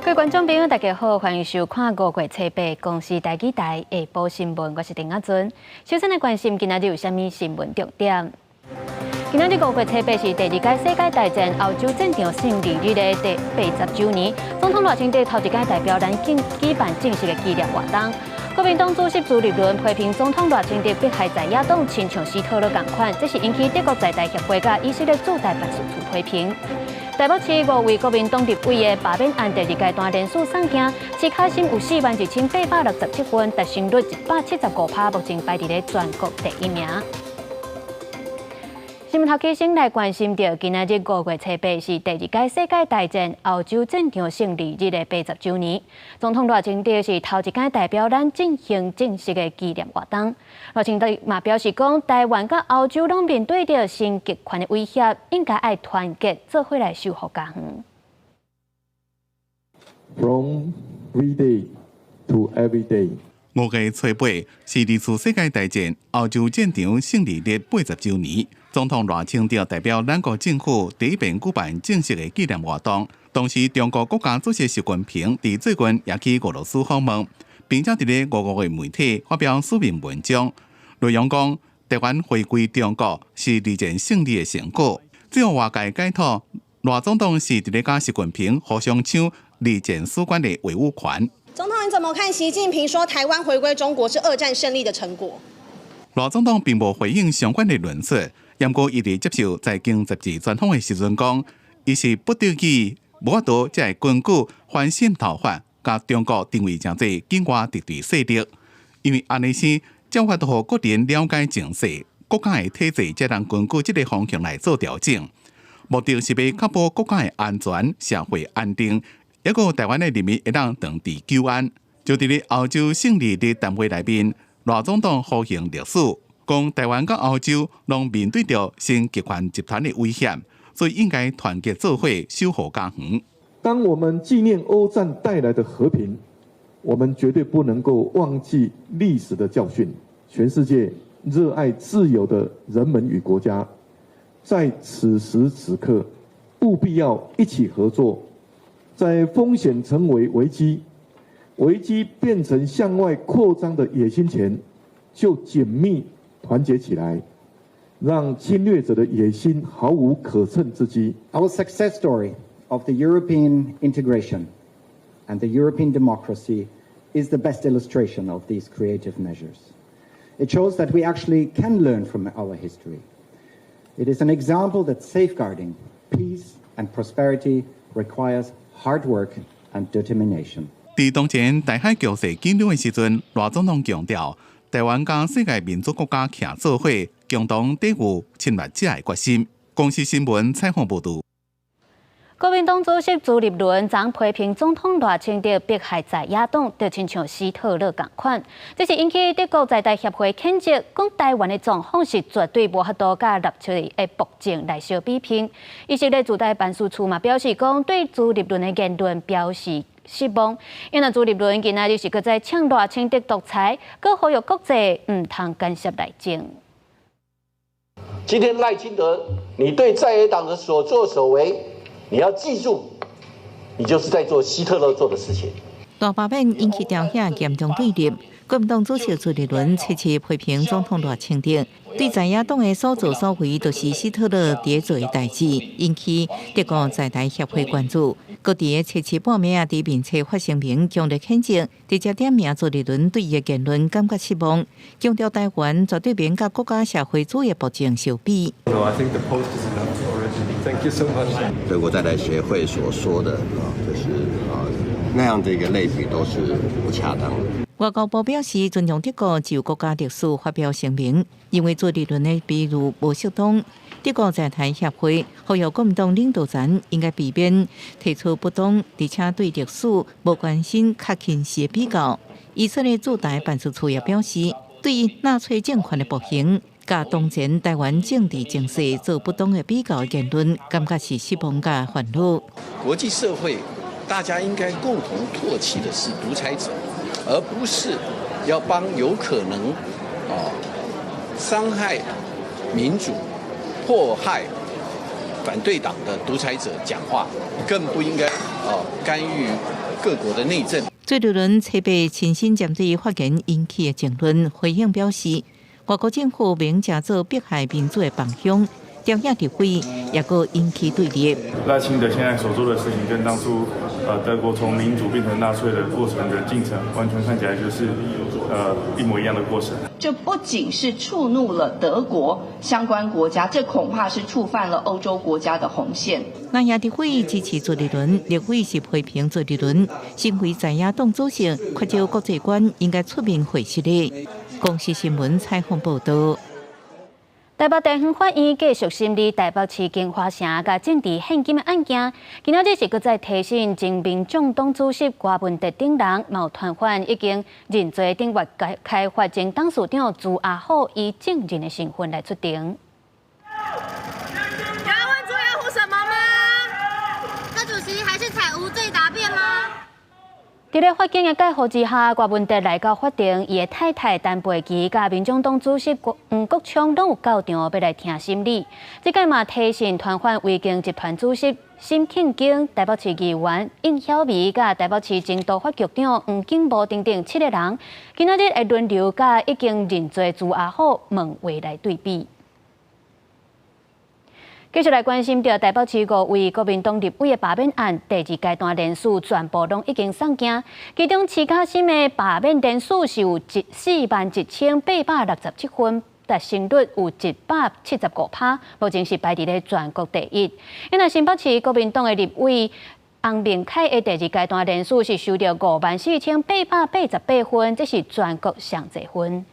各位观众朋友，大家好，欢迎收看5月7日公视台记台下晡新闻，我是丁雅俊。首先来关心今仔日有啥物新闻重点？今仔日5月7日是第2届世界大战欧洲战场胜利日的第80周年，总统赖清德头一届代表咱举办正式的纪念活动。国民党主席朱立伦批评总统赖清德迫害在野党，亲像希特勒同款，这是引起德国在台协会甲以色列驻台办事处批评。台北市5位国民党立委的罢免案第2阶段连署送件，施卡新有41867份，达成率175%，目前排伫咧全国第1名。新闻头起先来关心到，今仔日5月7日是第2届世界大战欧洲战场胜利日的80周年。总统赖清德是头一届代表咱进行正式的纪念活动。赖清德嘛表示讲，台湾甲欧洲拢面对着新极权的威胁，应该爱团结做伙来守护家园。From we day to every day。5月7日是2次世界大战欧洲战场胜利日80周年。总统赖清德代表咱国政府第一遍举办正式的纪念活动。当时，中国国家主席习近平伫最近也去俄罗斯访问，并且伫咧俄国的媒体发表署名文章，内容讲台湾回归中国是二战胜利的成果。最后外界解读，赖总统是伫咧甲习近平互相抢二战史观的维护权。总统，你怎么看习近平说台湾回归中国是2战胜利的成果？赖总统并无回应相关的论述。不过，伊伫接受财经杂志专访的时阵讲，伊是不得已无法度才会根据反渗透法，甲中国定位诚济境外敌对势力，因为安尼先才法度互国人了解情势，国家的体制才能根据这个方向来做调整。目的是要确保国家的安全、社会安定，也有台湾的人民会当长治久安。就伫咧欧洲胜利日谈话内面，赖总统呼应历史。讲台湾甲欧洲拢面对着新极权集团的威胁，所以应该团结做伙守护家园。当我们纪念欧战带来的和平，我们绝对不能够忘记历史的教训。全世界热爱自由的人们与国家，在此时此刻，务必要一起合作，在风险成为危机，危机变成向外扩张的野心前，就紧密团结起来，让侵略者的野心毫无可乘之机。Our success story of the European integration and the European democracy is the best illustration of these creative measures. It shows that we actually can learn from our history. It is an example that safeguarding peace and prosperity requires hard work and determination. 伫当前台海局势紧张的时阵，赖总统强调，台湾甲世界民主国家徛做伙，共同抵御侵略者的决心。公视新闻采访报道。国民党主席朱立伦昨批评总统赖清德迫害在野党，就亲像希特勒同款。这是引起德国在台协会谴责，讲台湾的状况是绝对无法度甲纳粹的暴政来相比拼。以色列驻台办事处嘛表示讲，对朱立伦的言论表示失望，因为朱立伦今仔日是搁在呛赖清德独裁，搁呼吁国际唔通干涉内政。今天赖清德，你对在野党的所作所为，你要记住，你就是在做希特勒做的事情。大罢免引起朝野严重对立，国民党主席朱立伦切切批评总统赖清德，对在野党的所作所为都是希特勒伫做的代志，引起德国在台协会关注。各地的切切半暝啊，伫面册发声明强烈谴责，直接点名朱立伦对伊的言论感觉失望，强调台湾绝对免甲国家社会主义暴政相比。Thank you so much。德国在台协会所说的就是那样的一个类比都是不恰当的。外交部表示，尊重德国就国家历史发表声明，因为朱立伦的比喻无适当。德国在台协会呼吁国民党领导层应该避免提出不当而且对历史无关心、较轻视的比较。以色列驻台办事处也表示，对于纳粹政权的暴行，甲当前台湾政治情势做不当的比较言论，感觉是失望甲愤怒。国际社会大家应该共同唾弃的是独裁者，而不是要帮有可能伤害民主、迫害反对党的独裁者讲话，更不应该干预各国的内政。最理论采备亲身针对发言引起的争论回应表示，外国政府明假做迫害民主的方向，调压敌会也个引起对立。赖清德现在所做的事情，跟当初德国从民主变成纳粹的过程的进程，完全看起来就是一模一样的过程。这不仅是触怒了德国相关国家，这恐怕是触犯了欧洲国家的红线。南亚的会议支持做理论，立会是批评做理论，身为在野党主席，缺少国际观，应该出面回实力。公视新闻采访报道。台北地方法院继续审理台北市金华城甲政治献金的案件，今仔日是搁再提审前民众党主席郭文哲等人，有团犯已经认罪，顶月开发前董事长朱阿虎以证人的身份来出庭。有人问朱阿虎什么吗？柯主席还是采无罪答辩吗？伫咧法警的介护之下，郭文哲来到法庭，伊的太太陈培琪甲民众党主席黄国昌拢有到场要来听审理。这届嘛提审团犯违建集团主席沈庆京、台北市议员应晓薇甲台北市前督法局长黄景武等等7个人，今仔日会轮流甲已经认罪朱阿虎问话来对比。继续来关心到台北市5位国民党立委的罢免案第2阶段人数全部拢已经送件，其中市卡心的罢免人数是有41867分，达成率有175%，目前是排伫咧全国第一。那新北市国民党的立委洪明凯的第2阶段人数是收到54888分，这是全国上侪分。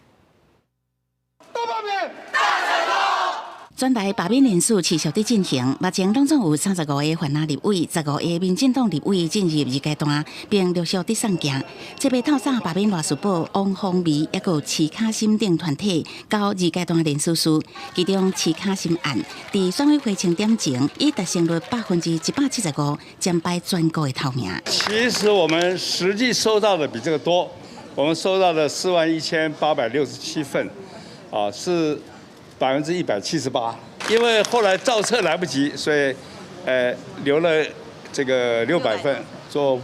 全台罢免人数持续地进行，目前拢总有35个泛蓝立委、15个民进党立委进入2阶段，并陆续地送件。这被透早罢免赖士宝、王芳薇，也有市卡心等团体到2阶段人数数，其中市卡心案伫选委会清点前，已达成率175%，将败全国的头名。其实我们实际收到的比这个多，我们收到的41867份，是178%，因为后来造册来不及，所以留了这个600份做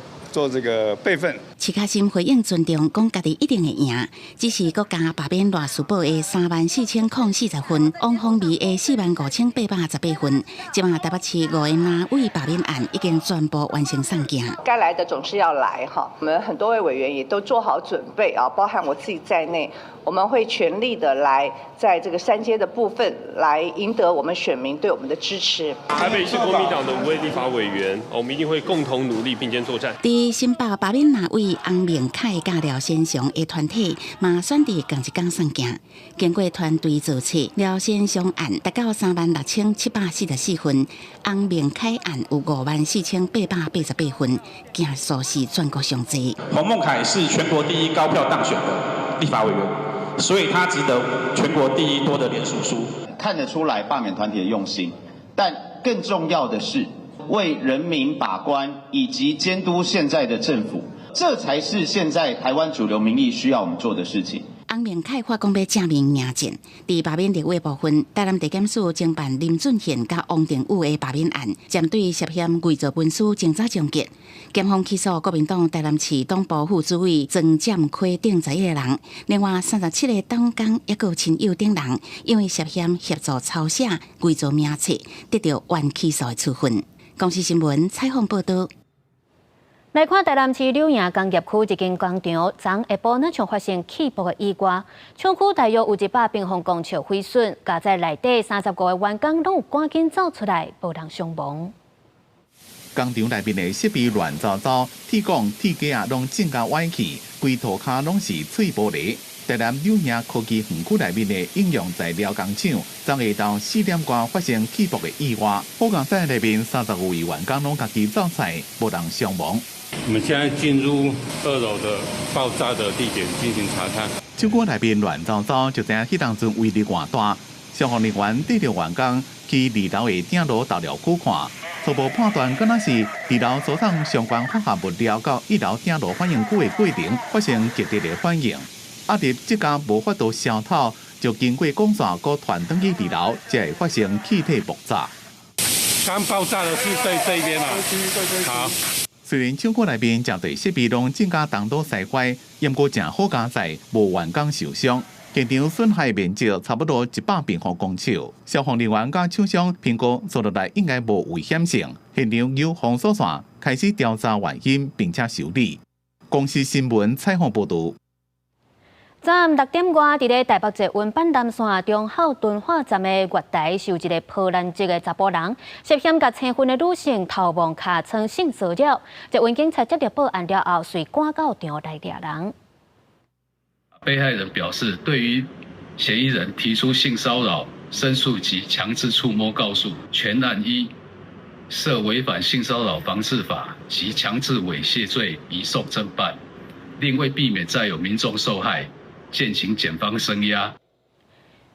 这个备份。市卡心回应尊重，讲家己一定会赢，只是国家罢免赖士宝的34040分，王芳薇的45818分。即马台北市5个马委罢免案已经全部完成送件。该来的总是要来哈，我们很多位委员也都做好准备啊，包含我自己在内，我们会全力的来在这个3阶的部分来赢得我们选民对我们的支持。台北市国民党的5位立法委员，我们一定会共同努力并肩作战。伫新北罢免马委洪明凯甲廖先祥的团体嘛选伫同一天送件，经过团队注册，廖先祥案达到36744分，洪明凯案有54888分，件数是全国上侪。洪孟凯是全国第1高票当选的立法委员，所以他值得全国第1多的连署数。看得出来罢免团体的用心，但更重要的是为人民把关以及监督现在的政府。这才是现在台湾主流民意需要我们做的事情。洪明凯发讲要正面迎战，伫罢免立委部分，台南地检署侦办林俊宪甲王定宇的罢免案，针对涉嫌伪造文书尽早终结。检方起诉国民党台南市党部副主委曾占奎等11个人，另外37个党工也有亲友等人，因为涉嫌协助抄写伪造名册，得到原起诉的处分。公视新闻采访报道。来看台南市柳营工业区一间工厂，昨下晡那场发生起爆的意外，厂区大约有100平方公尺毁损，加在内底35个员工拢有赶紧走出来，无人伤亡。工厂内面的设备乱糟糟，铁管、铁架啊拢整甲歪去，规涂骹拢是碎玻璃。台南柳营科技园区内面的应用材料工厂，昨下到4点多发生起爆的意外，好工在内面35位员工拢家己走出来，无人伤亡。我们现在进入2楼的爆炸的地点进行查探。厂区内面乱糟糟，就知影迄当阵威力偌大。消防人员带着员工去2楼的顶楼导疗区看，初步判断敢若是2楼所藏相关化学物料到1楼顶楼反应区的过程发生激烈的反应。啊！伫即家无法度消透，就经过管线搁传登去2楼，才会发生气体爆炸。刚爆炸的是这一边嘛？好。虽然唱歌内面绝对设备拢增加当多使坏，不过正好加在无员工受伤。现场损害面积差不多100平方公尺，消防人员甲厂商评估做落来应该无危险性。现场由封锁线开始调查原因，并且修理。公司新闻采访报道。昨暗6点外，伫咧台北捷运板南线忠孝敦化站的月台，受一个破烂质的查甫人涉嫌甲青婚的女性头毛卡床性骚扰，捷运警察接到报案了后，遂赶到场来抓人。被害人表示，对于嫌疑人提出性骚扰、申诉及强制触摸告诉，全案依涉违反性骚扰防治法及强制猥亵罪移送侦办。另为避免再有民众受害，建请检方声押。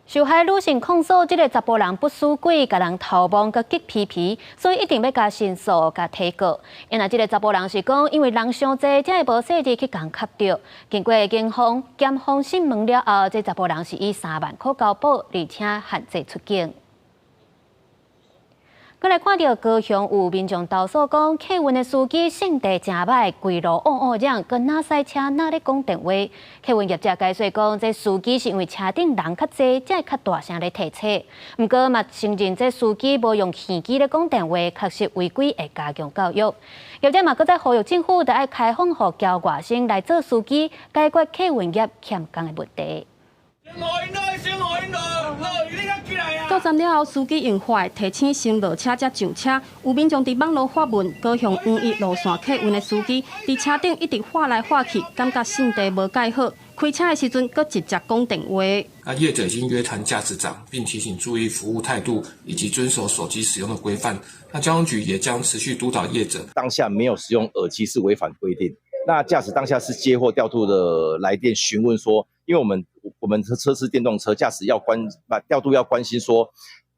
受害女性控诉，这个查甫人不输鬼，甲人头毛甲激皮，所以一定要加申诉、加提告。因为这个查甫人是讲，因为人伤济，才会无细致去共吸着。经过警方检方审问了后，这查甫人是以3万块交保，而且限制出境。再来看到高雄有民众投诉讲，客运的司机性地真歹，规路嚷，跟哪塞车哪咧讲电话。客运业者解释讲，这司机是因为车顶人较济，才会较大声咧提车。不过嘛，承认这司机无用耳机咧讲电话，确实违规，会加强教育。业者嘛，搁再呼吁政府得爱开放，互交外省来做司机，解决客运业欠工的问题。到站了后，司机用坏提醒先落车才上车。有民众伫网络发文，高雄黄义路线客运的司机伫车顶一直晃来晃去，感觉性地无介好。开车的时阵，搁直接讲电话。业者已经约谈驾驶长，并提醒注意服务态度以及遵守手机使用的规范。交通局也将持续督导业者。当下没有使用耳机是违反规定。那驾驶当下是接获调度的来电询问说，因为我们车是电动车，驾驶调度要关心说，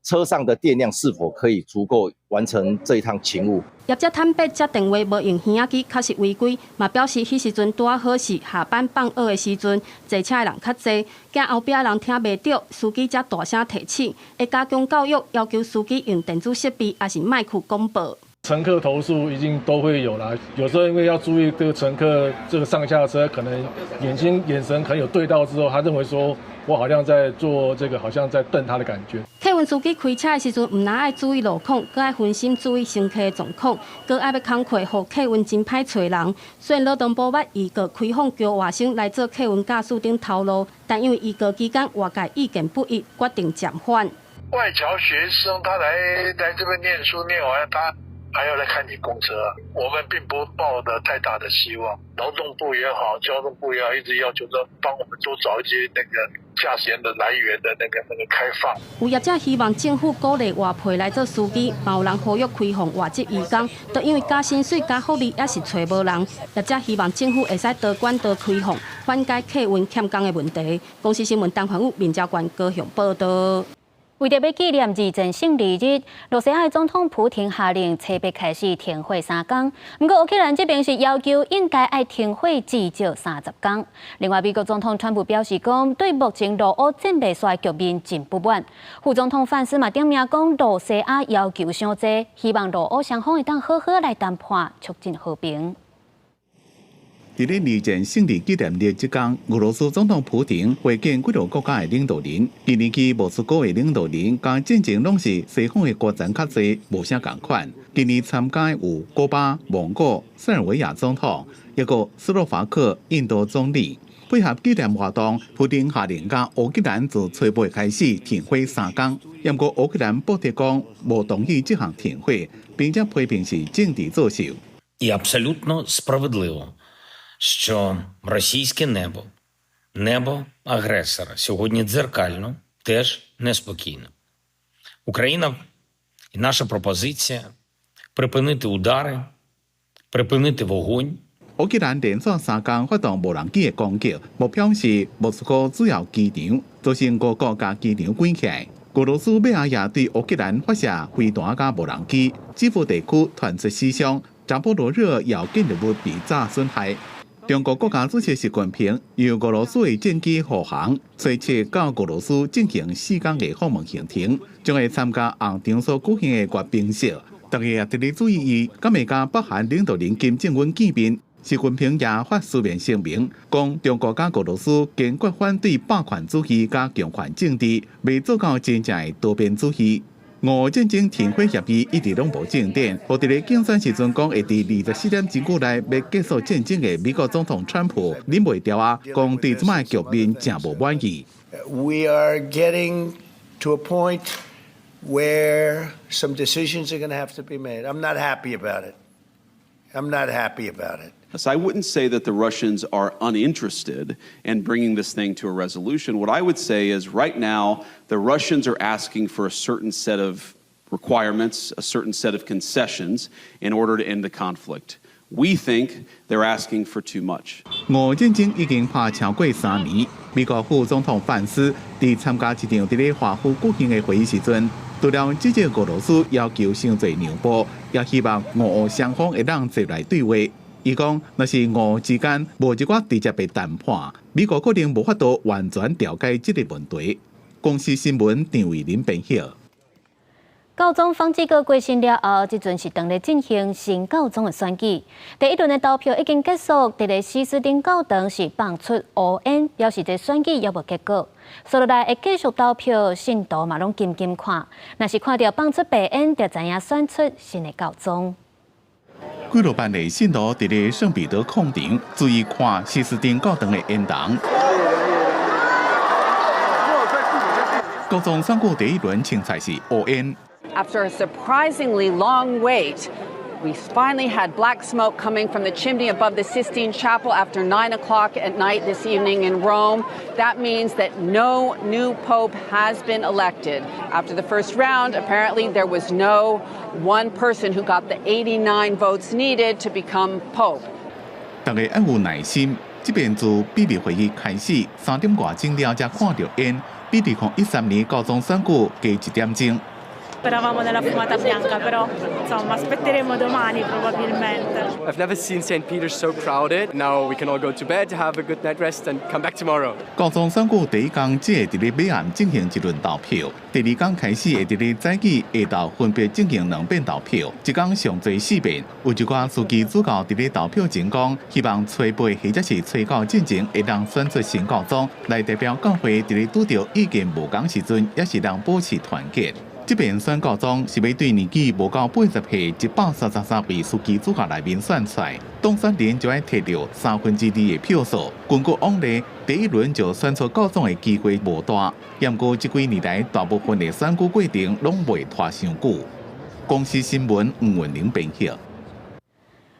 车上的电量是否可以足够完成这一趟勤务。业者坦白接电话无用耳机，确实违规，嘛表示迄时阵拄好是下班放学的时阵，坐车的人较济，惊后壁人听袂到，司机才大声提醒，会加强教育，要求司机用电子设备，还是麦克广播。乘客投诉一定都会有啦，有时候因为要注意这个乘客这个上下车，可能眼神可能有对到之后，他认为说我好像在做这个，好像在瞪他的感觉。客运司机开车的时阵，唔但爱注意路况，更爱分心注意乘客的状况，更爱要工课，互客运真歹找人。虽然劳动部捌预告开放叫外省来做客运驾驶顶头路，但因为预告期间外界意见不一，决定暂缓。外侨学生他来这边念书，念完他还要来看你公车，我们并不抱的太大的希望。劳动部也好，交通部也好，一直要求说帮我们多找一些那个驾驶员的来源的那个开放。有业者希望政府鼓励外配来做司机，嘛有人呼吁开放外籍移工，都因为加薪水、加福利，也是找无人。业者希望政府会使多管多开放，缓解客运欠工的问题。公司新闻陈环宇、面交关高雄报道。为着要纪念二战胜利日，罗西亚总统普廷下令初八开始停火3天。不过乌克兰这边是要求应该爱停火至少30天。另外，美国总统川普表示讲，对目前俄乌战备衰局面真不满。副总统范斯嘛点名讲，罗西亚要求伤济，希望俄乌双方会当好好来谈判，促进和平。伫咧二战胜利纪念日即天，俄罗斯总统普廷会见几个国家的领导人。今年起，莫斯科的领导人甲战争拢是西方的国阵较济，无啥共款。今年参加有古巴、蒙古、塞尔维亚总统，一个斯洛伐克、印度总理。配合纪念活动，普廷下令甲乌克兰自初八开始停火3天。不过乌克兰补贴讲无同意这项停火，并且批评是政治作秀。І абсолютно справедливо, що російське небо агресора сьогодні дзеркально теж неспокійно. Україна і наша пропозиція припинити удари, припинити вогонь. 乌克兰连续3天发动无人机的攻击，目标是莫斯科主要机场，造成5个家机场关起来。俄罗斯尾也对乌克兰发射飞弹甲无人机，基辅地区传出死伤，扎波罗热要建筑物被炸损害。中国国家主席习近平由俄罗斯的战机护航，初7到俄罗斯进行4天的访问行程，将会参加红场所举行的阅兵式。大家也特别注意，伊甲美加北韩领导人金正恩见面，习近平也发书面声明，讲中国甲俄罗斯坚决反对霸权主义甲强权政治，未做到真正的多边主义。俄战争停火协议一直拢无进展，互伫咧竞选时阵讲会伫24点之久内要结束战争的美国总统川普忍袂住啊，讲对即摆局面真无满意。We are getting to a point where some decisions are going to have to be made. I'm not happy about it. So I wouldn't say that the Russians are uninterested in bringing this thing to a resolution. What I would say is right now, the Russians are asking for a certain set of requirements, a certain set of concessions in order to end the conflict. We think they're asking for too much. 俄战争已经拍超过3年，美国副总统范斯伫参加一场伫咧华府举行的会议时阵，除了指责俄罗斯要求伤侪让步，也希望俄俄双方会当坐来对话。伊讲，若是俄之间无一寡直接的谈判，美国可能无法度完全调解这个问题。公司新闻张伟林编写。高中方志哥过身了后，即阵是当咧进行新高中的选举。第一轮的投票已经结束，伫咧西斯汀教堂是放出乌烟，表示这选举也无结果。所落来会继续投票，信徒嘛拢静静看。若是看到放出白烟，就知影选出新的教宗。几落班的信徒伫咧圣彼得空场，注意看西斯汀教堂的烟筒。高中选举第一轮清采是乌烟。After a surprisingly long wait, we finally had black smoke coming from the chimney above the Sistine Chapel after 9 o'clock at night this evening in Rome. That means that no new pope has been elected. After the first round, apparently there was no one person who got the 89 votes needed to become pope. 大家要有耐心，这边自秘密会议开始3点外钟了才看到烟，比2013年高中选举加1点钟。Speravamo nella fumata bianca, però insomma aspetteremo domani probabilmente. I've never seen St. Peter so crowded. Now we can all go to bed, have a good night rest, and come back tomorrow. 高中选举第一天只会伫咧尾暗进行一轮投票，第二天开始会伫咧早起下昼分别进行2遍投票，一天上最4遍。有一寡司机主教伫咧投票前讲，希望初8或者是初9进前会当选出新教宗，来代表教会伫咧拄到意见无同时阵，也是让保持团结。这边选教宗是要对年纪无到80岁133位司机主教内面选出来，当选人就要摕到2/3的票数。根据往例，第一轮就选出教宗的机会无大，不过这几年来大部分的选举过程拢未拖伤久。公司新闻吴文玲编写。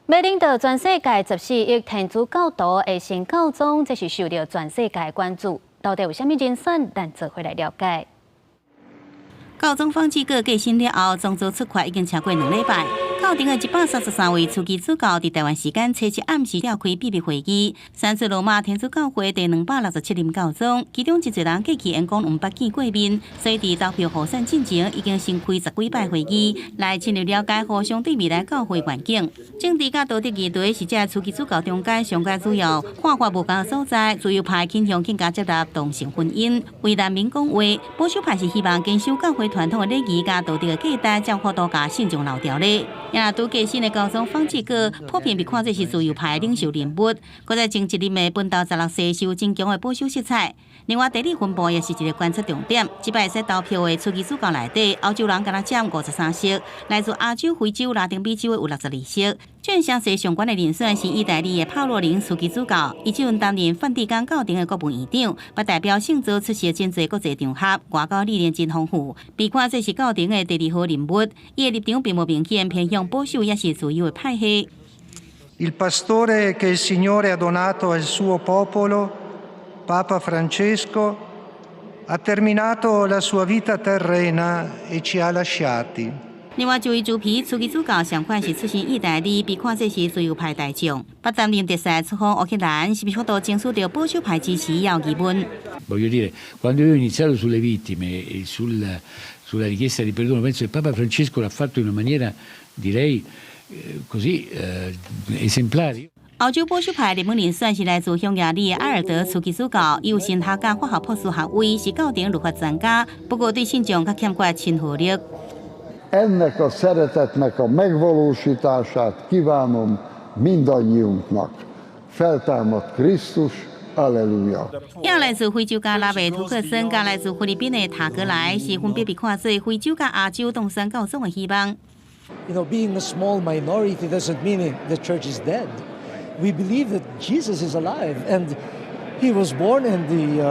要领导全世界14亿天主教徒的新教宗，这是受到全世界关注。到底有啥物人选？咱做回来了解。教宗方济各过身了后，宗座出缺已经超过2礼拜。教廷的133位初期主教伫台湾时间初7暗时召开秘密会议，选出罗马天主教会第267任教宗，其中一侪人过去因讲唔捌见过面，所以伫投票候选进前已经先开10几摆会议，来深入了解互相对未来教会愿景。政治甲道德议题是这初期主教中间上界主要，看法无同的所在。自由派倾向更加接纳同性婚姻，为人民讲话；保守派是希望坚守教会传统的礼仪甲道德的价值，照顾大家信众留条例。也拄过身的教宗方济各，普遍被看作是自由派领袖人物。搁在前一任的本道16世是有真强的保守色彩。另外，地理分布也是一个观测重点。即摆使投票的初期主教内底，欧洲人敢若占53席，来自亚洲、非洲、拉丁美洲的有62席。最详细相关的人选是意大利的帕洛林初期主教，伊即阵担任梵蒂冈教廷的国务院长，捌代表圣座出席真侪国际场合，外交历练真丰富。被看这是教廷的第2号人物，伊的立场并无明显偏向保守，也是自由的派系。Il pastore che il Signore ha donato al suo popolo, Papa Francesco, ha terminato la sua vita terrena e ci ha lasciati. 另外，一位主皮初期主教上款是出身意大利，被看作是自由派大将。捌担任特使出访乌克兰，是不是都争取到保守派支持也有疑问。Voglio dire, quando io ho iniziato sulle vittime e sulla richiesta di perdono, penso che Papa Francesco l'ha fatto in una maniera, direi, così esemplare. 欧洲保守派热门人选是来自匈牙利的埃尔德初期主教，伊有神学甲法学博士学位，是教廷律法专家，不过对信众较欠缺亲和力。Ennek a szeretetnek a megvalósítását kívánom mindannyiunknak. Feltámad Krisztus, Alleluja！也来自非洲加拉维图克森，加来自菲律宾的塔格莱，是分别被看做非洲加亚洲同山教宗的希望。Being a small minority doesn't mean the church is dead. We believe that Jesus is alive, and he was born and he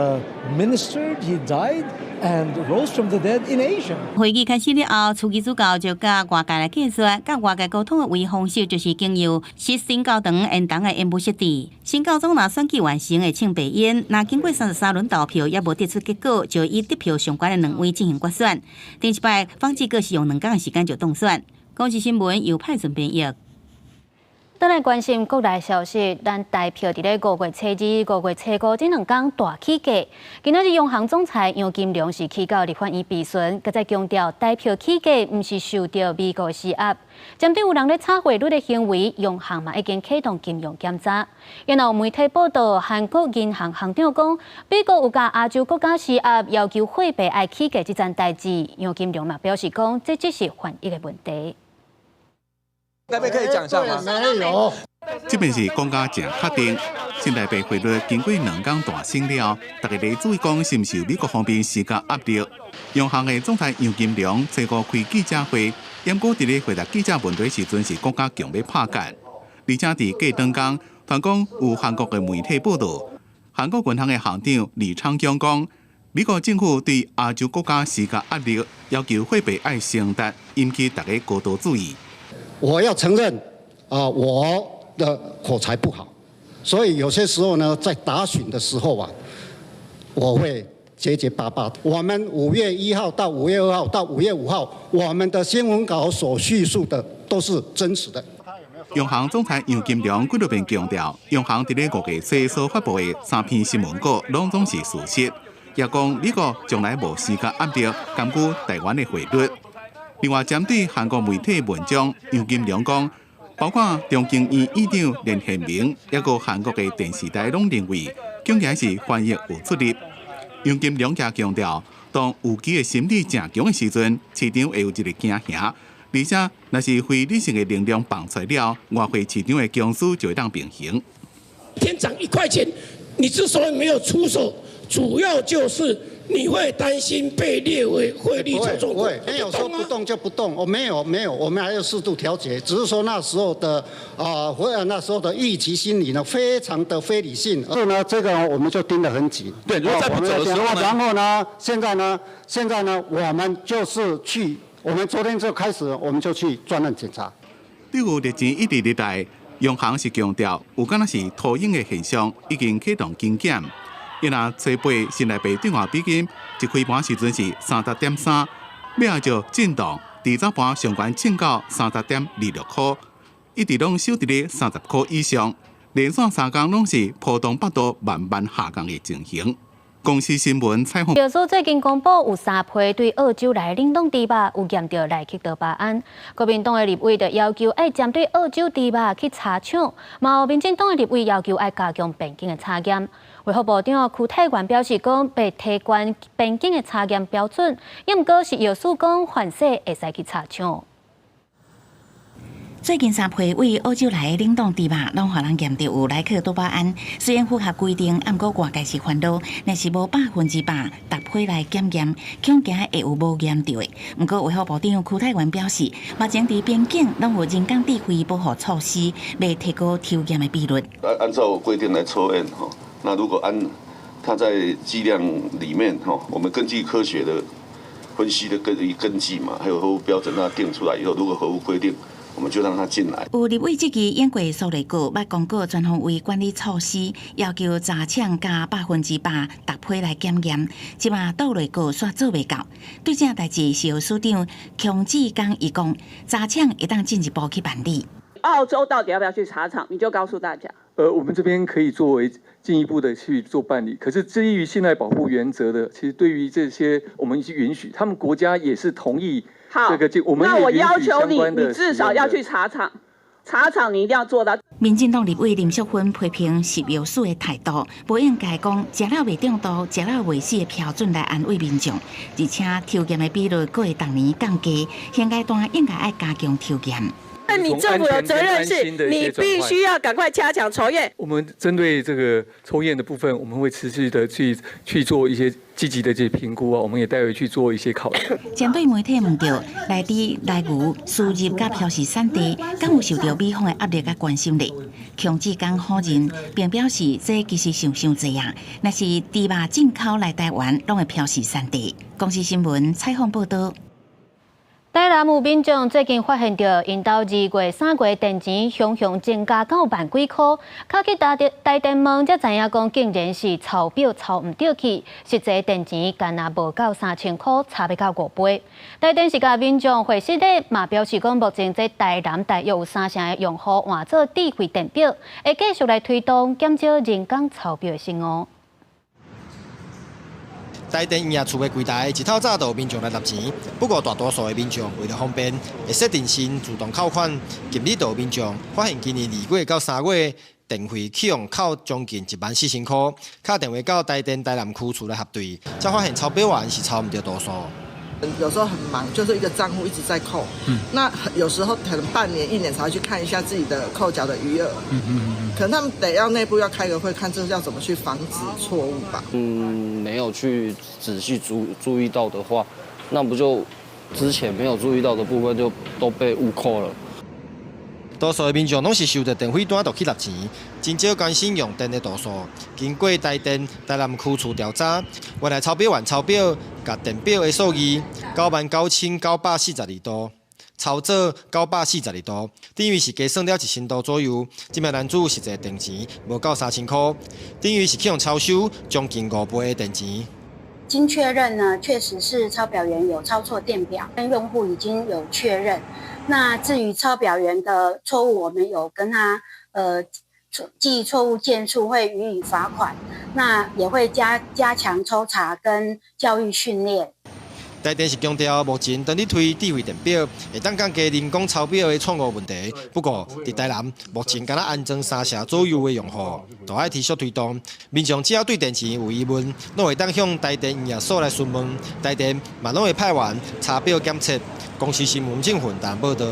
ministered, he died, and rose from the dead in Asia. 会议开始了后，初期主教就甲外界来介绍，甲外界沟通的唯一方式就是经由实新教堂演堂的演舞设置。新教宗若选举完成的庆北宴，若经过33轮投票也无得出结果，就以得票上悬的2位进行决选。第一摆方济各是用2天的时间就当选。公视新闻由派准编译。再来关心国内消息，咱台票伫咧5月初2、5月初5这2天大起价。今仔日央行总裁杨金龙是去到立法院备询，佮再强调台票起价毋是受到美国施压。针对有人咧炒汇率的行为，央行嘛已经启动金融检查。然后媒体报道，韩国银行行长讲，美国有甲亚洲国家施压，要求货币爱起价这件代志。杨金龙嘛表示讲，这只是翻译的问题。那边可以讲一下吗？没有。这边是讲甲正确定，新台币汇率经过2天大升了，大家得注意讲是毋是美国方面施加压力。央行的总裁杨金龙初5开记者会，严格伫咧回答记者问题时阵是讲甲强要拍干，而且伫过当天，传讲有韩国的媒体报道，韩国银行的行长李昌强讲，美国政府对亚洲国家施加压力，要求货币爱升值，引起大家高度注意。我要承认我的口才不好，所以有些时候呢，在答询的时候我会结结巴巴。我们5月1号到5月2号到5月5号，我们的新闻稿所叙述的都是真实的。央行总裁杨金龙几度便强调，央行伫咧5月初所发布的3篇新闻稿，拢总是事实，也讲美国从来无施加压力监管台湾的汇率。另外，针对韩国媒体文章，杨金龙讲，包括中经院院长连宪明，也个韩国的电视台拢认为，竟然是翻译有出入。杨金龙也强调，当有机的心理正强的时阵，市场会有一个惊吓，而且若是非理性的能量放出来了，外汇市场的强势就会当平衡。天涨1块钱，你之所以没有出手，主要就是你会担心被列为汇率操纵国。没有说不动就不动，我没有，我们还要适度调节，只是说那时候的那时候的预期心理呢，非常的非理性，所以呢，这个我们就盯得很紧。对，如果再不走的时候呢？然后呢，现在呢，我们就是去，我们昨天就开始，我们就去专案检查。对于日前一直以来，央行是强调，有敢若是脱影的现象，已经启动精检。因若初8新台币兑换比金一开盘时阵是30.3，尾就震动，第早盘上悬升到30.26块，一直拢守伫咧30块以上，连续3天拢是波动8度慢慢下降的情形。公司新闻采访。药所最近公布有3批对澳洲来冷冻猪肉有验到来克多巴胺，国民党的立委就要求要针对澳洲猪肉去查厂，嘛有民进党的立委要求要加强边境的查验。卫福部长邱泰源表示讲，被提悬边境的查验标准，也毋过是药师讲凡事会使去查厂。最近3批为澳洲来的冷冻猪肉，拢互人验到有莱克多巴胺。虽然符合规定，毋过外界是烦恼，若是无100%逐批来检验，恐惊会有无验到的。毋过卫福部长邱泰源表示，目前伫边境拢有人工智慧保护措施，要提高抽验的比率。按照规定来抽验哈，那如果它在剂量里面哈，我们根据科学的分析的根据嘛，还有合乎标准，那定出来以后，如果合乎规定，我们就让它进来。有立委即期演过数例稿，捌公告全方位管理措施，要求查厂加100%逐批来检验。即马倒例稿煞做袂到，对这代志是由署长强志刚伊讲，查厂会当进一步去办理。澳洲到底要不要去查厂？你就告诉大家。我们这边可以作为进一步的去做办理。可是基于信赖保护原则的，其实对于这些我们是允许，他们国家也是同意。好，这个我们那我要求你至少要去查厂。查场你一定要做到。民进党立委林淑芬批评食药署的态度，不应该讲食了未中毒、食了未死的标准来安慰民众，而且抽检的比率佫会逐年降低，现阶段应该爱加强抽检。那你政府有责任是，你必须要赶快加强抽验。我们针对这个抽验的部分，我们会持续的去做一些积极的这些评估啊，我们也待会去做一些考量。针对媒体问到内地内牛输入甲标示产地，敢有受到美方的压力甲关心呢？强志刚否认，并表示这其实伤济啊，若是猪肉进口来台湾，拢会标示产地。公司新闻采访报道。台南有民众最近发现到，因兜2月、3月电钱熊增加到万几块，敲去台电门才知影讲，竟然是钞表钞唔对去，实际电钱干那无到3000块，差不到5倍。台电是甲民众会室咧嘛表示讲，目前在台南大约有3成的用户换做智慧电表，会继续来推动减少人工钞票的生活。台电营厝的柜台一透早就有民众来纳钱，不过大多数的民众为了方便，会设定先自动扣款。近日就有民众发现，今年2月到3月电费起用扣将近14000块，打电话到台电台南区处来核对，才发现钞表完是钞唔到多数。有时候很忙，就是一个账户一直在扣。那有时候可能半年、1年才会去看一下自己的扣缴的余额。可能他们得要内部要开个会，看这要怎么去防止错误吧。没有去仔细注意到的话，那不就之前没有注意到的部分就都被误扣了。多数的民众拢是收到电费单就去纳钱，真少关心用电的度数。经过台电台南区处调查，原来钞票换钞票，甲电表的数字99942度，操作942度，等于是加算了1000度左右。这名男子实际电钱无到3000块，等于是去用超收将近5倍的电钱。经确认呢，确实是抄表员有抄错电表，跟用户已经有确认。那至于抄表员的错误，我们有跟他记错误件数，会予以罚款。那也会加强抽查跟教育训练。台电是强调，目前正在推智慧电表，会当降低人工钞票的错误问题。不过，在台南目前敢若安装3成左右的用户，都爱持续推动。民众只要对电钱有疑问，拢会当向台电营业所来询问，台电嘛拢会派员查表检测。公司新闻郑混蛋报道。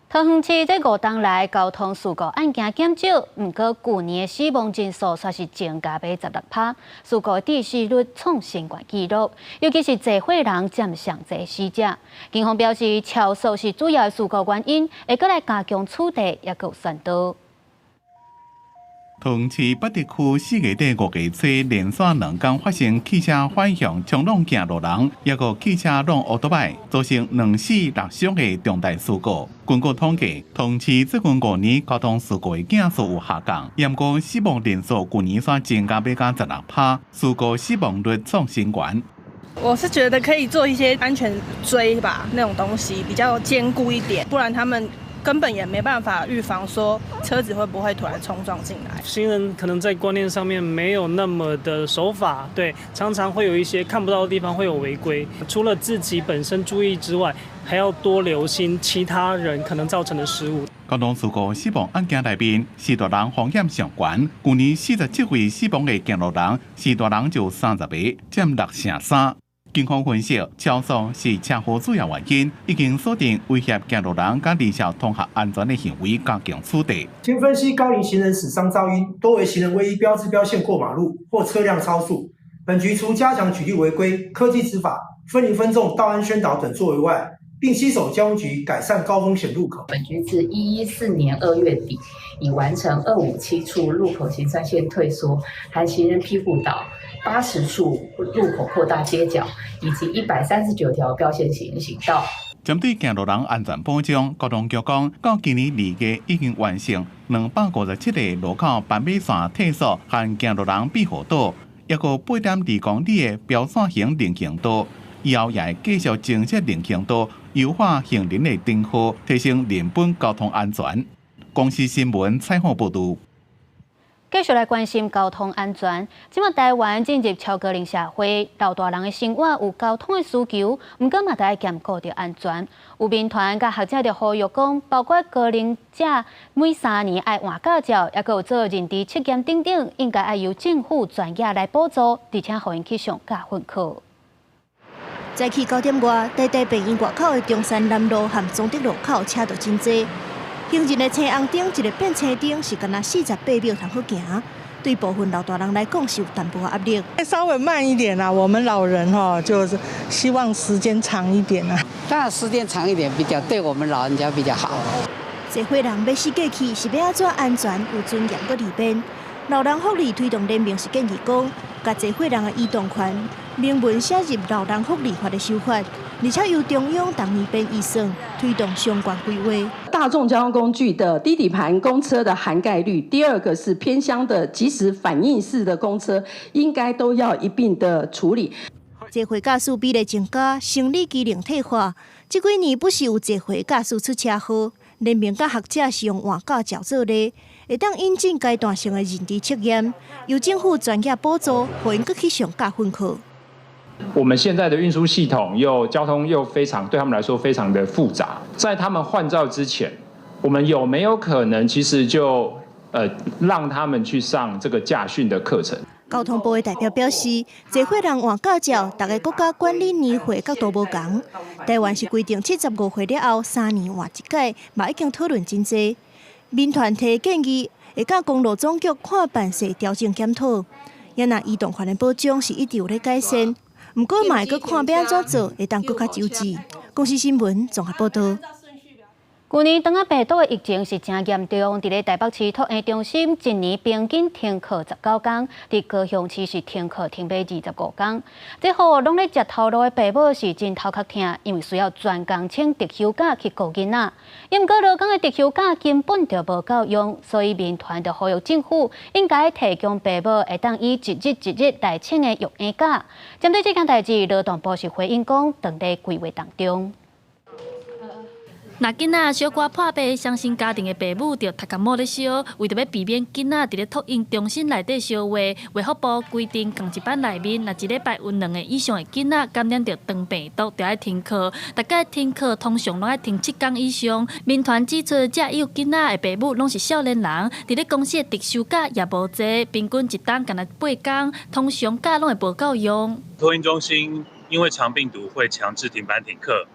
桃园市这5冬来交通事故案件减少，不过去年的死亡人数却是增加16%，事故致死率创新高纪录，尤其是坐伙人占上侪死者。警方表示，超速是主要的事故原因，会搁来加强处理，也有宣导。桃园市北地区4月底5月初连续2天发生汽车反向冲撞行路人，也有汽车撞奥多拜，造成2死6伤的重大事故。根据统计，桃园市最近5年交通事故的件数有下降，不过死亡人数去年却增加16%，事故死亡率创新高。我是觉得可以做一些安全锥吧，那种东西比较坚固一点，不然他们根本也没办法预防说车子会不会突然冲撞进来。行人可能在观念上面没有那么的守法，对，常常会有一些看不到的地方会有违规。除了自己本身注意之外，还要多留心其他人可能造成的失误。交通事故死亡案件内面，四大人风险上悬。去年47位死亡的行路人，四大人就30个，占6成3。警方分析，超速是车祸主要原因，已经锁定威胁行路人甲离校同学安全的行为，加强处理。经分析，高龄行人死伤噪音多为行人未依标志标线过马路或车辆超速。本局除加强举例违规、科技执法、分龄分众、道安宣导等作为外，并携手交通局改善高风险路口。本局自114年2月底已完成257处路口行车线退缩，含行人庇护岛80处路口扩大街角，以及139条标线行行道。针对行路人安全保障，交通局讲，到今年2月已经完成257个路口斑马线退缩和行路人庇护岛，也有8.2公里的标线型人行道。以后也会继续增设人行道，优化行人的灯号，提升人本交通安全。公司新闻采访报道。继续来关心交通安全。今麦台湾进入超高龄社会，老大人的生活有交通的需求，不过嘛，得要兼顾着安全。有民团甲学者就呼吁讲，包括高龄者每3年爱换驾照，也有做认知测验等等，应该要由政府专业来补助，而且互因去上驾训课。早起9点外，台大病院外口的中山南路和中德路口车就真多。行人的车红灯一个变青灯是干那48秒通好行，对部分老大人来讲是有淡薄压力。稍微慢一点啦，我们老人就是希望时间长一点啦。当然时间长一点比较对我们老人家比较好。社会人要死过去是要安怎安全有尊严搁里边？老人福利推动联盟是建议讲，把社会人的移动权明文写入老人福利法的修法。而且由中央当年编预算推动相关规划。大众交通工具的低底盘公车的涵盖率，第二个是偏乡的即时反应式的公车，应该都要一并的处理。这回驾驶比例增加，生理机能退化，这几年不是有这回驾驶出车祸，联盟甲学者是用换驾照做例，会当引进阶段性的认知测验，由政府专业补助，互因搁去上驾训课。我们现在的运输系统交通非常对他们来说非常的复杂，在他们换照之前，我们有没有可能其实就让他们去上这个驾训的课程？交通部的代表表示，这伙人换驾照，大家国家管理年岁角度无同。台湾是规定75岁了后3年换一届，嘛已经讨论真济。民团提建议，会甲公路总局看办事调整检讨。也那移动权的保障是一直有咧改善。不过，嘛会阁看要安怎做，会当更较周至。公司新闻综合报道。去年当病毒的疫情是真严重，伫咧台北市托婴中心一年平均停课19天，伫高雄市是停课停满25天。这好拢咧食头路的爸母是真头壳痛，因为需要专工请特休假去顾囡仔。因过劳工的特休假根本就无够用，所以民团就呼吁政府应该提供爸母会当以一日来请的育婴假。针对这件代志，劳动部是回应讲，正在规划当中。那囡仔小可破病，双薪家庭的父母就读甲某咧烧，为着要避免囡仔伫咧托婴中心内底烧话，卫福部规定，同一班内面，若一礼拜有2个以上的囡仔感染着肠病毒，就要停课。大概停课通常拢要停7天以上。民团指出，这有囡仔的父母拢是少年人，伫咧公司的特休假也无济，平均一单干那8天，通常假拢会无够用。托婴中心因为肠病毒会强制停班停课。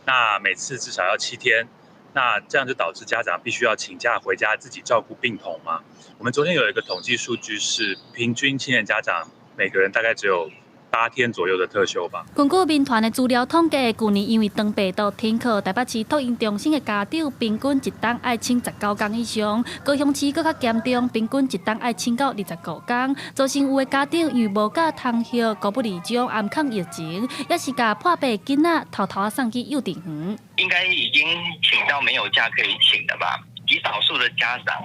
那每次至少要7天，那这样就导致家长必须要请假回家自己照顾病童嘛。我们昨天有一个统计数据是，平均青年家长每个人大概只有8天左右的特休吧。根据民团的资料统计，去年因为肠病毒停课，台北市托婴中心的家长平均一单要请19天以上，高雄市更较严重，平均一单要请到25天。造成有的家长因为无甲通歇，顾不理将暗抗疫情，也是甲破病囡仔偷偷送去幼稚园。应该已经请到没有假可以请的吧？极少数的家长，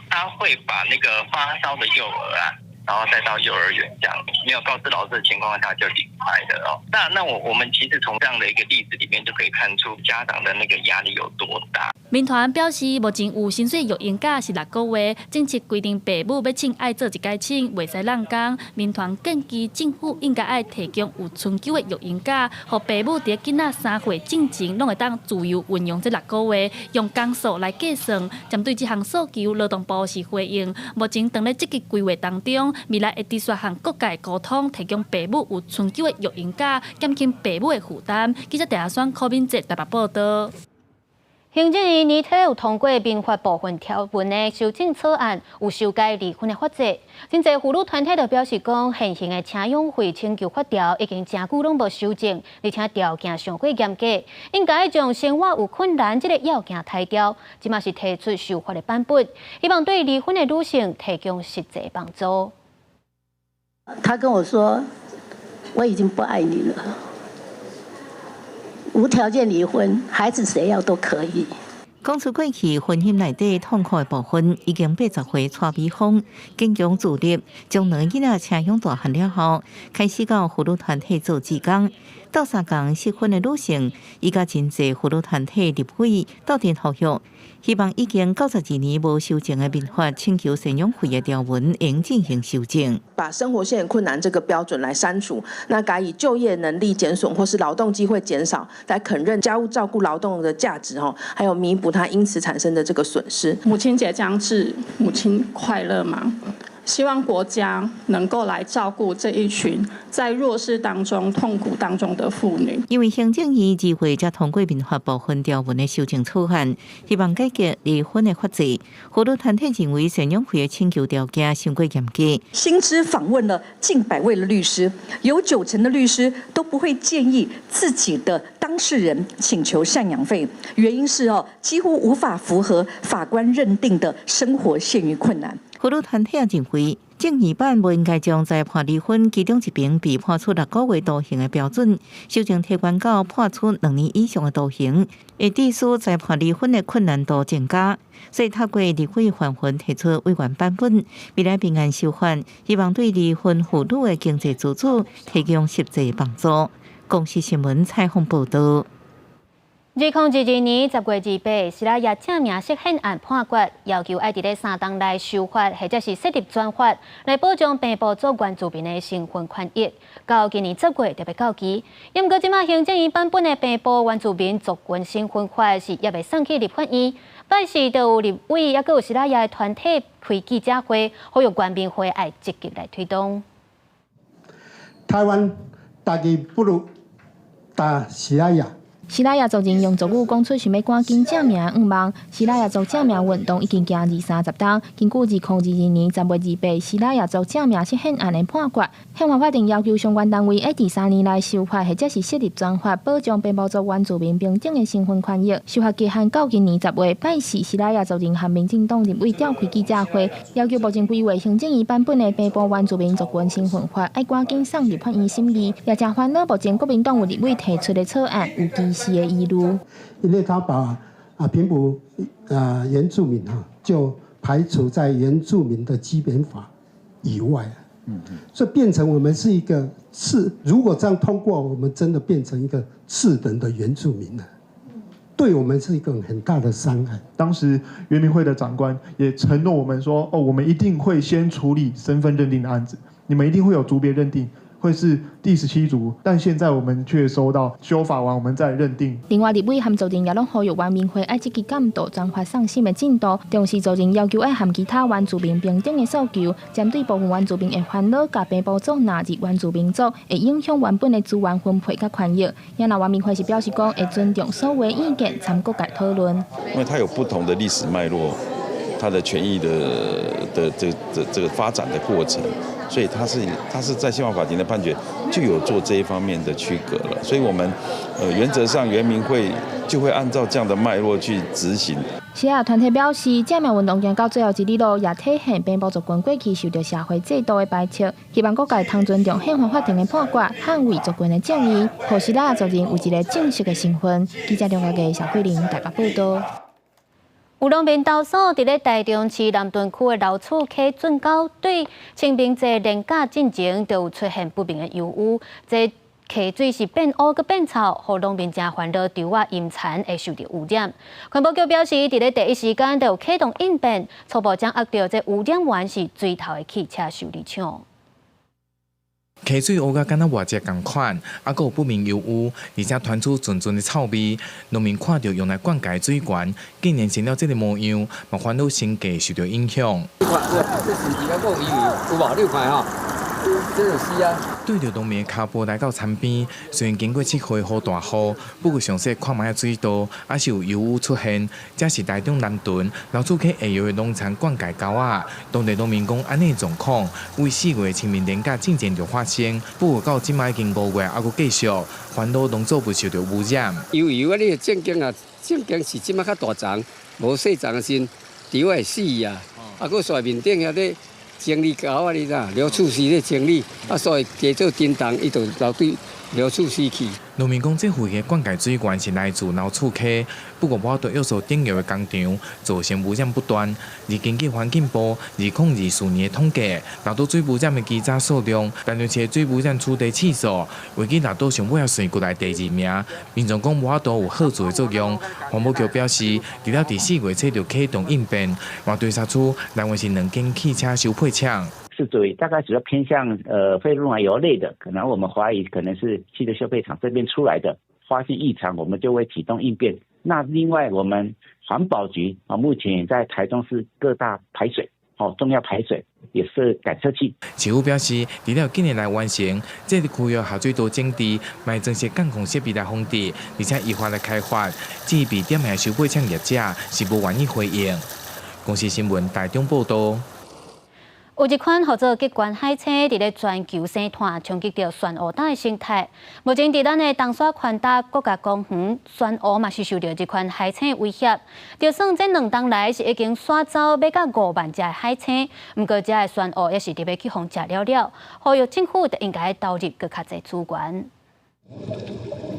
他会把那个发烧的幼儿然后再到幼儿园这样，没有告知老师的情况下就离开的哦。那我们其实从这样的一个例子里面就可以看出家长的那个压力有多大。民团表示，目前有薪水育婴假是6个月，政策规定父母要请爱做一届请，袂使滥工。民团建议政府应该爱提供有春秋的育婴假，让父母伫囡仔3岁之前，拢会当自由运用这6个月，用工数来计算。针对这项诉求，劳动部是回应，目前正在积极规划当中。未来会持续向各界沟通，提供父母有春秋的育婴假，减轻父母的负担。记者陈亚轩、柯敏哲台北报道。行政院年底有通过民法部分条文的修正草案，有修改离婚的法则。真侪妇女团体就表示讲，现行的请养费请求法条已经真久拢无修正，而且条件上过严格，应该将生活有困难这个要件汰掉。即嘛是提出修法的版本，希望对离婚的女性提供实际帮助。他跟我说：“我已经不爱你了。”无条件离婚，孩子谁要都可以。讲出过去婚姻内底痛苦的部分，已经80岁蔡美芳坚强自立，将2个囡仔请养大汉了后，开始到妇女团体做志工。斗相共适婚的女性，伊甲真济妇女团体立委斗阵呼吁，希望已经92年无修正的民法请求赡养费的条文应进行修正，把生活现困难这个标准来删除，那改以就业能力减损或是劳动机会减少来肯认家务照顾劳动的价值还有弥补他因此产生的这个损失。母亲节将至，母亲快乐吗？希望国家能够来照顾这一群在弱势当中、痛苦当中的妇女。因为行政院议会才通过民法部分条文的修正草案，希望改革离婚的法制。妇女团体认为赡养费的请求条件太过严格。新知访问了近100位的律师，有90%的律师都不会建议自己的当事人请求赡养费，原因是几乎无法符合法官认定的生活陷于困难。妇女团体也认为，正义版不应该将在判离婚其中一边被判处6个月徒刑的标准，修正提悬到判处2年以上的徒刑，会致使在判离婚的困难度增加。所以透过立委范云提出委员版本，未来平安修法，希望对离婚妇女的经济自主提供实际帮助。公视新闻采访报道。2022年10月28日，西拉雅正名失宪案判决，要求爱伫咧3档内修法或者是设立专法，来保障平埔族原住民的生活权益。到今年10月特别到期，不过即马行政院版本的平埔原住民族群生活法是也未送去立法院。拜四就有立委，也有西拉雅的团体开记者会，呼吁原民会爱积极来推动。台湾大家不如打西拉雅。西拉雅族人用族语讲出想要赶紧正名的愿望。西拉雅族正名运动已经行20-30档。根据2022年10月28日西拉雅族正名失宪案的判决，宪法法定要求相关单位在第3年内修法或者是设立专法，保障平埔族原住民平等的生活权益。修法期限到今年10月拜四，西拉雅族人和民进党立委召开记者会，要求目前规划行政院版本的平埔原住民族群生活法，要赶紧送立法院审议。也正烦恼目前国民党有立委提出的草案有歧视的疑虑，因为他把平埔原住民就排除在原住民的基本法以外，所以变成我们是一个如果这样通过，我们真的变成一个次等的原住民了，对我们是一个很大的伤害。当时原民会的长官也承诺我们说，我们一定会先处理身份认定的案子，你们一定会有族别认定。会是第17族，但现在我们却收到修法完我们再认定。另外，立委和族人也拢呼吁原民会爱积极监督专法送审的进度，同时族人要求爱和其他原住民平等的诉求，针对部分原住民的烦恼，甲平埔族纳入原住民族，会影响原本的资源分配甲权益。也那原民会是表示讲，会尊重所有的意见，参各界讨论。因为它有不同的历史脉络，它的权益的这个发展的过程。所以他是在宪法法庭的判决就有做这一方面的区隔了，所以我们原则上原民会就会按照这样的脉络去执行。西雅团体表示，正名运动行到最后一里路，也体现平埔族群过去受到社会制度的排斥，希望各界通尊重宪法法庭的判决，捍卫族群的正义，让西拉族人有一个正式的身份。记者中国小慧玲台北报道。有农民投诉，伫咧台中市南屯区的老厝溪圳沟对清明节连假进前，就有出现不明的油污，这溪水是变乌佮变臭，互农民真烦恼，稻仔阴田会受到污染。环保局表示，伫咧第一时间就有启动应变，初步掌握到这污染源是水头的汽车修理厂。溪水乌甲敢若活只共款，还佫有不明油污，而且传出阵阵的臭味。农民看到用来灌溉水源，竟然成了这个模样，嘛烦恼生计受到影响。这是几个有油，有无？6块哈，这就是啊。对着农民的骹步来到田边，虽然经过7回好大雨，不过详细看卖水道还是有油污出现。这是台中南屯老厝溪下游的农田灌溉沟仔，当地农民讲安尼状况，为4月清明连假进前就发生，不过到今摆已经5月，还佫继续，烦恼农作物受到污染。油啊，你正经是即摆较大丛，无细丛先稻会死啊，佫下面顶遐咧。整理沟啊，你知，寮厝时咧整理，所以加做叮当，伊就流对流出死去。农民讲，这附的灌溉水源是来自老厝溪，不过无对要素顶游的工厂造成污染不断。而根据环境部2024年的统计，拿到水污染的基查数量，但是且水污染处理次数，位居拿到上尾要选过来第2名。民众讲无法度有好做的作用。环保局表示，除了第4月初就启动应变，还对查出来源是2间汽车修配厂。是属于大概主要偏向非润滑油类的，可能我们怀疑可能是汽车修配厂这边出来的，发现异常我们就会启动应变。那另外我们环保局目前在台中市各大排水重要排水也是感测器。市府表示，除了近年来完成这个区域下水道整治，卖增设监控设备来防治，而且依法来开发。至于被点名修配厂业者是无愿意回应。公司新闻台中报道。有一款号做激光海青，伫咧全球生态冲击到酸蚵蛋的生态。目前伫咱的东沙宽大国家公园，酸蚵嘛是受到这款海青的威胁。就算这2冬来是已经刷走要到5万只的海青，不过这的酸蚵也是特别去互食了，呼吁政府就应该投入更较侪资源。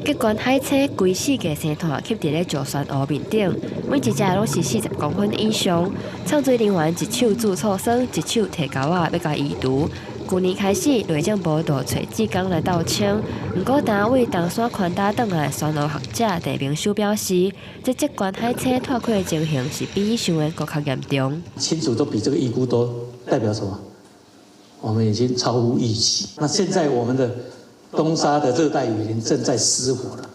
激光海青规世界生态吸伫咧石酸蚵面顶，每一只拢是40公分以上。创水人员一手注错酸，一手摕钩仔要甲移除。去年开始，内政部就找志工来斗清。不过，单位东山宽大转来的酸蚵学者戴明书表示，这激光海青脱壳的情形是比以想的更较严重。清楚都比这个预估都代表什么？我们已经超乎预期。那现在我们的东沙的热带雨林正在失火了。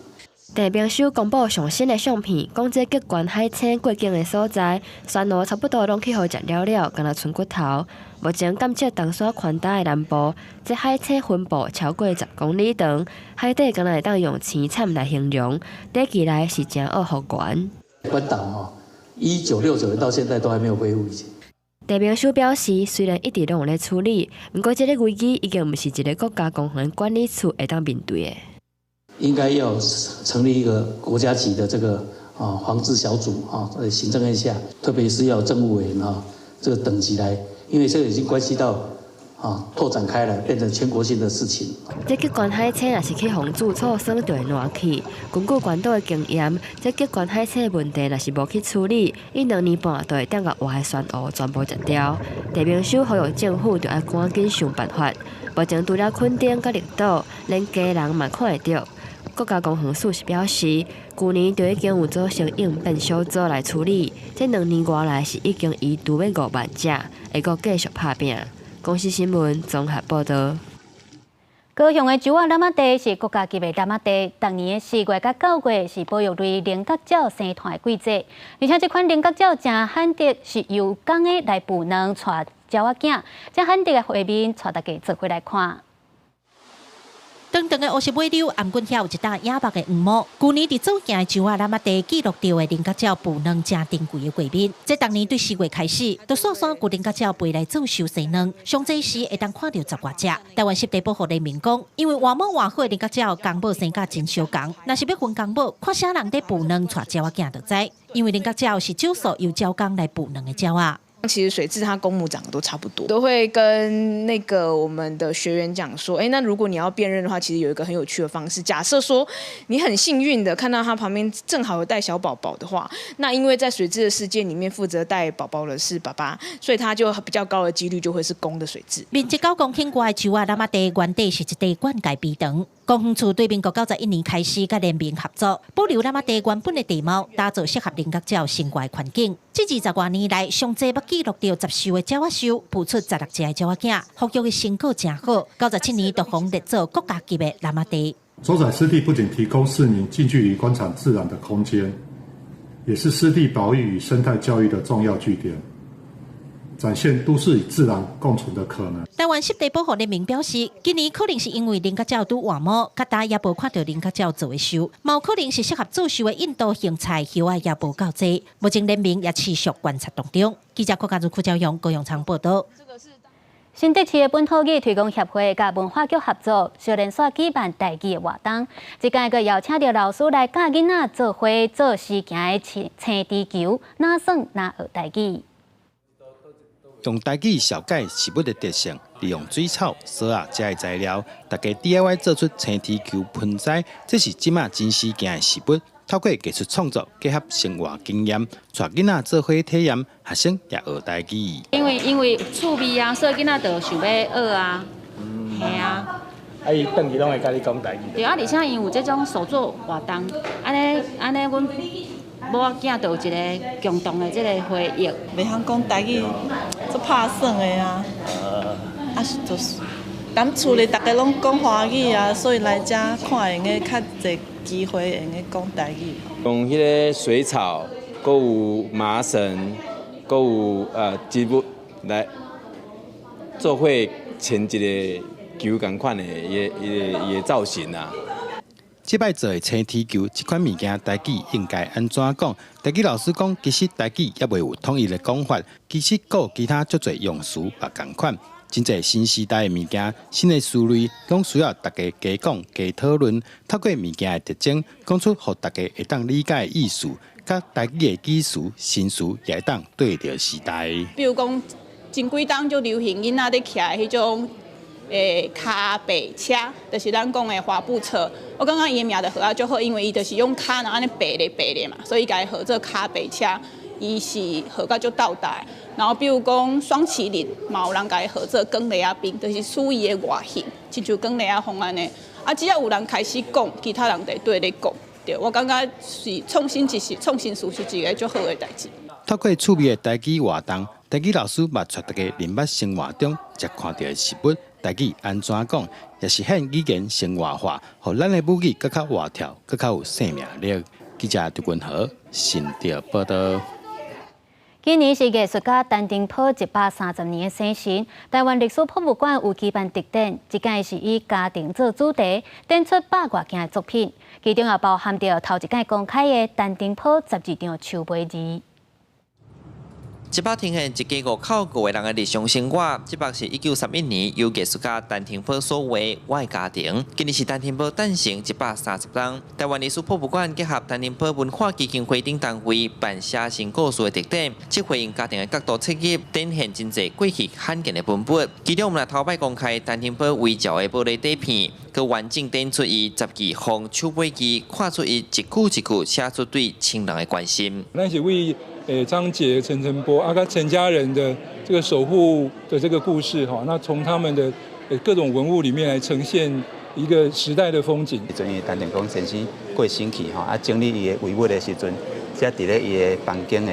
地平署公布上新的相片，讲这激光海青过境的所在，酸蚵差不多拢去互食了，敢若剩骨头。目前监测东沙宽大的南部，这海青分布超过10公里长，海底敢若会当用青惨来形容，底起来是真恶福源。关岛1969年到现在都还没有恢复以前。地平署表示，虽然一直拢有咧处理，不过这个危机已经不是一个国家公园管理处会当面对的。应该要成立一个国家级的这个防治小组行政院下，特别是要政务委员这个等级来，因为这个已经关系到拓展开来，变成全国性的事情。这激光海青若是去防注错酸，就会烂去。根据关岛的经验，这激光海青的问题若是无去处理，伊2年半就会等甲活的酸蚵全部食掉。地平署呼吁政府就要赶紧想办法。目前除了垦丁甲绿岛，连家人嘛看会到。国家公园署是表示，去年就已经有组成应变小组来处理，这2年外来是已经移除要5万只，会阁继续拍拼。公司新闻综合报道。高雄的洲仔喇嘛地是国家级的喇嘛地，逐年的4月到9月是保育类菱角鸟生态季节，而且这款菱角鸟真罕得，是由港的来捕卵带鸟仔囝，这罕得的画面带大家做回来看。长长的乌石尾柳，颔棍遐有一搭野白的黄毛。去年伫走行的洲仔喇嘛地记录到的菱角鸟捕卵正珍贵的画面。这当年对4月开始，就线线有菱角鸟飞来做收生卵，上济时会当看到10外只。台湾湿地保护人民讲，因为换毛换虎的菱角鸟公母生甲真相共，若是要分公母，看啥人在捕卵带鸟仔囝就知。因为菱角鸟是少数由鸟公来捕卵的鸟仔。其实水蛭它公母长得都差不多，都会跟那个我们的学员讲说，那如果你要辨认的话，其实有一个很有趣的方式。假设说你很幸运的看到它旁边正好有带小宝宝的话，那因为在水蛭的世界里面负责带宝宝的是爸爸，所以它就比较高的几率就会是公的水蛭。面积9公顷外的洲仔喇嘛地原地是一地灌溉池塘，公园处对民国91年开始甲联名合作，保留喇嘛地原本的地貌，打造适合菱角鸟生活环境。这20多年来，上济要记录到10收的鸟仔收，孵出16只的鸟仔囝，福育的成果真好。97年就封列做国家级的喇嘛地。洲仔湿地不仅提供市民近距离观察自然的空间，也是湿地保育与生态教育的重要据点，展现都市与自然共存的可能。台湾湿地保护联盟表示，今年可能是因为菱角鸟拄换毛，较大也无看到菱角鸟做的收，嘛有可能是适合做收的印度型菜叶啊，也无够多。目前联盟也持续观察当中。记者郭家如邱朝阳、高永昌报道。新竹市的本土语推广协会甲文化局合作，小连续举办台语的活动。这届个邀请到老师来教囡仔做花、做诗行的青地球，哪算哪学台语。用台语小解食物的特性，利用水草、沙啊这些材料，大家 DIY 做出青提球盆栽，这是即马真时行的食物。透过艺术创作，结合生活经验，带囡仔做伙体验，学生也学台语。因为趣味啊，所以囡仔就想要学啊。嘿啊。啊，伊转去拢会甲你讲台语。对啊，而且因有这种手作活动，安尼，阮某仔囝就有一个共同的这个回忆。袂晓讲台语，足拍算的啊。啊是就是，咱厝里大家拢讲华语啊，所以来遮看用的较侪机会用的讲台语。用迄个水草，搁有麻绳，搁有植物来做伙牵一个球同款的伊的造型啊。即摆做的青提球，这款物件台语应该安怎讲？台语老师讲，其实台语也未有统一的讲法，其实还有其他足侪用词也同款。真侪新时代的物件，新的思维，拢需要大家加讲、加讨论，透过物件的特征，讲出互大家会当理解的意思，甲台语的技术、新词也会当对着时代。比如讲，前几档就流行囡仔咧骑迄种。骹背车，就是咱讲的滑步车。我感觉伊的名就好啊，就好，因为伊就是用骹然后安尼爬咧嘛，所以伊家号做骹背车，伊是号到足斗大。然后比如讲双麒麟，嘛有人家号做光雷啊兵，就是属伊的外形，亲像光雷啊风安尼。啊，只要有人开始讲，其他人就对咧讲。对，我感觉是创新事是一个足好的代志。透过趣味的台语活动，台语老师嘛带大家人物生活中才看到的事物。台语安怎讲，也是向语言生活化，让咱的母语更较活跳，更较有生命力。记者刘君豪，新潮报道。今年是艺术家陈定波130年的生辰，台湾历史博物馆有举办特展，这届是以家庭做主题，展出100多件的作品，其中也包含着头一届公开的陈定波12张手绘字。这把呈现一家5口5个人的日常生活。这把是1931年由艺术家陈定波所画《我的家庭》。今年是陈定波诞生130周。台湾历史博物馆结合陈定波文化基金会等单位办写新故事的特展，即回用家庭的角度切入，展现真侪过去罕见的文物。其中我们来头摆公开陈定波微照的玻璃底片，佮完整展出伊12封手绘字，看出伊一句一句写出对亲人的关心。那是为张杰、陈澄波、陈家人的这个守护的这个故事哈，那从他们的各种文物里面来呈现一个时代的风景。阵伊陈定波先生过身去哈，整理伊的遗物的时阵，则伫咧伊的房间的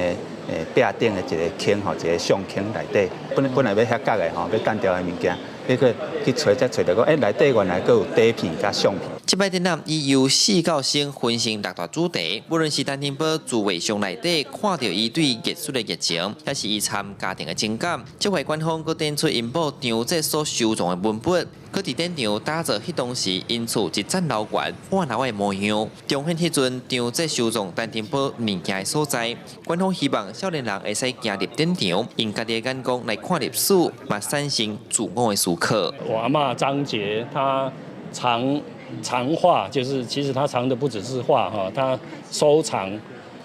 壁顶的一个坑吼，一个相坑内底，本来要遐角的吼，要干掉的物件。迄个去找才找到讲，内底原来佫有底片甲相片。这摆展览伊由4到8分成6大主题，无论是陈定波自画像内底看到伊对艺术的热情，还是伊参家庭的情感。这回官方佫展出因某张这所收藏的文物，佫伫展场打造迄当时因厝一盏楼园半楼的模样，重现迄阵张这收藏陈定波物件的所在。官方希望少年人会使行入展场，用家己的眼光来看历史，嘛产生自我的思考。我阿嬷张杰，她藏画，就是其实她藏的不只是画哈，她收藏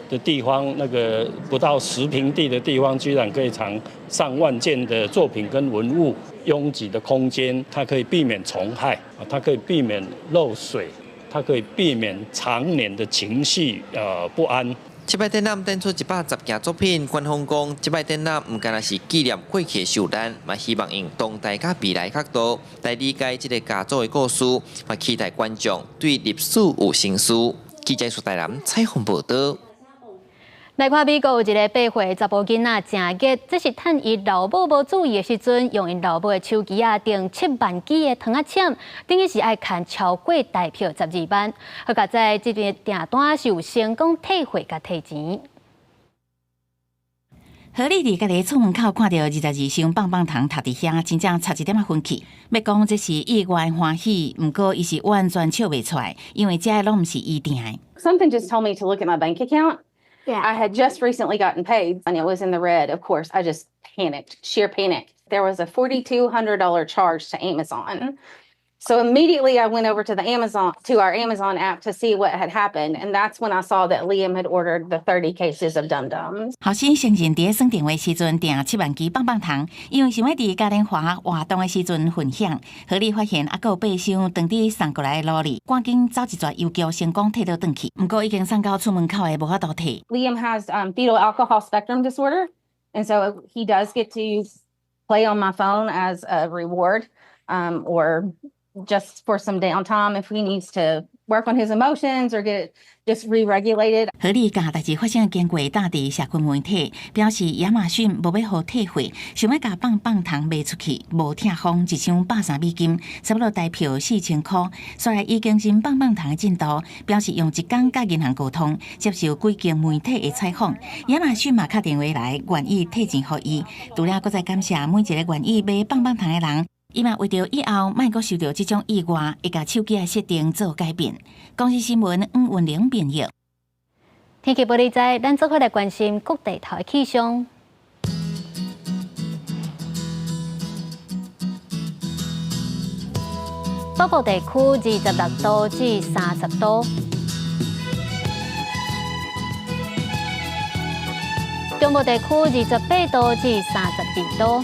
的地方那个不到10平地的地方，居然可以藏上万件的作品跟文物。拥挤的空间，它可以避免虫害，它可以避免漏水，它可以避免常年的情绪不安。这摆展览展出110件作品，官方讲，这摆展览唔单是纪念过去的受难，嘛希望用当代甲未来角度来理解这个家族的故事，嘛期待观众对历史有兴趣。记者苏台南采访报道。来看美国有一个8岁查甫囡仔真激，这是趁伊老母无注意的时阵，用因老母的手机订7万支的糖仔签，等于是爱看超过台票12万。好在这边订单是有成功退货甲退钱。何丽伫家己厝门口看到22箱棒棒糖摕伫遐，真正差一点仔分去。要讲这是意外欢喜，不过伊是完全笑袂出来，因为这拢毋是伊订的。Something just told me to look at my bank account. Yeah. I had just recently gotten paid and it was in the red. Of course, I just panicked, sheer panic. There was a $4,200 charge to Amazon. So immediately I went over to our Amazon app to see what had happened, and that's when I saw that Liam had ordered the 30 cases of Dum Dums. 后生承认伫算电话时阵订7万支棒棒糖，因为想要伫嘉年华活动的时阵分享。合理发现还佫有备箱当地送过来的罗莉，赶紧走一撮邮局成功摕到转去，不过已经送到出门口的无法度摕。Liam has fetal alcohol spectrum disorder, and so he does get to play on my phone as a reward, or just for some downtime if he needs to work on his emotions or get just re-regulated. 合理甲代志发生经过打伫社群媒体，表示亚马逊无要互退货，想要甲棒棒糖卖出去，无痛风1箱130美金，差不多代票4000块。虽然已经进棒棒糖的进度，表示用1天甲银行沟通，接受几间媒体的采访。亚马逊嘛打电话来，愿意退钱互伊。除了搁再感谢每一个愿意买棒棒糖的人。伊嘛为着以后莫阁受到这种意外，会甲手机的设定做改变。公司新闻黄文玲编译。天气报道在，咱做伙来关心各地头的气象。北部地区26度至30度，中部地区28度至32度。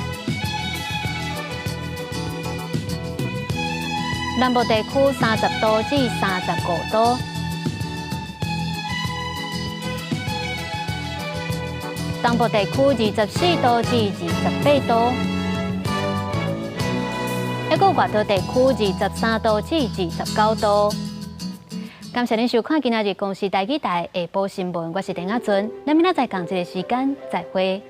南部地区30度至35度，东部地区24度至28度，还有外岛地区23度至29度。感谢您收看今仔日公视台语台下晡新闻，我是陈雅纯，咱明仔载同一个时间再会。